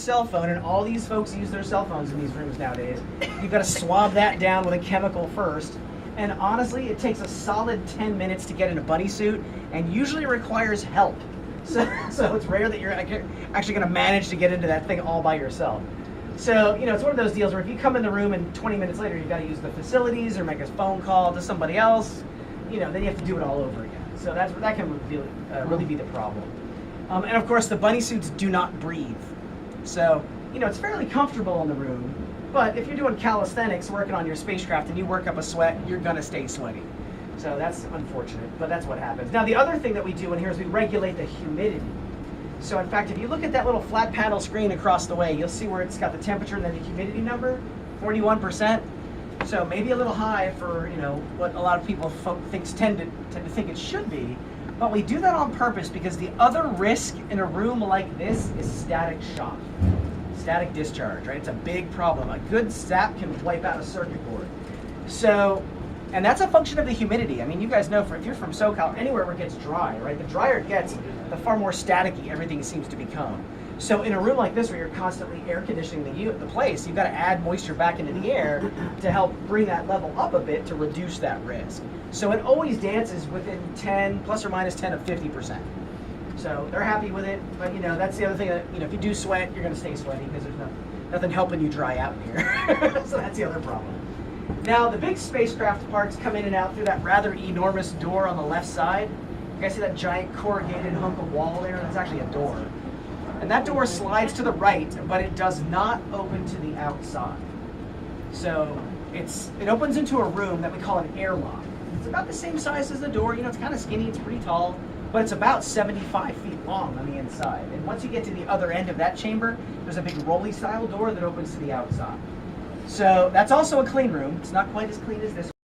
cell phone, and all these folks use their cell phones in these rooms nowadays, you've got to swab that down with a chemical first. And honestly, it takes a solid 10 minutes to get in a bunny suit, and usually requires help. So it's rare that you're actually going to manage to get into that thing all by yourself. So, it's one of those deals where if you come in the room and 20 minutes later you've got to use the facilities or make a phone call to somebody else, then you have to do it all over again. So that can really be the problem. And of course, the bunny suits do not breathe. So, it's fairly comfortable in the room, but if you're doing calisthenics, working on your spacecraft, and you work up a sweat, you're going to stay sweaty. So that's unfortunate, but that's what happens. Now, the other thing that we do in here is we regulate the humidity. So in fact, if you look at that little flat panel screen across the way, you'll see where it's got the temperature and then the humidity number, 41%. So maybe a little high for what a lot of people tend to think it should be. But we do that on purpose because the other risk in a room like this is static shock, static discharge, right? It's a big problem. A good zap can wipe out a circuit board. So, and that's a function of the humidity. I mean, you guys know, if you're from SoCal, anywhere where it gets dry, right? The drier it gets, the far more staticky everything seems to become. So in a room like this where you're constantly air conditioning the place, you've got to add moisture back into the air to help bring that level up a bit to reduce that risk. So it always dances within 10, plus or minus 10 of 50%. So they're happy with it, but that's the other thing that, if you do sweat, you're going to stay sweaty because there's nothing helping you dry out in here. So that's the other problem. Now, the big spacecraft parts come in and out through that rather enormous door on the left side. You guys see that giant corrugated hunk of wall there? That's actually a door. And that door slides to the right, but it does not open to the outside. So it opens into a room that we call an airlock. It's about the same size as the door. It's kind of skinny, it's pretty tall, but it's about 75 feet long on the inside. And once you get to the other end of that chamber, there's a big rolly style door that opens to the outside. So that's also a clean room. It's not quite as clean as this one.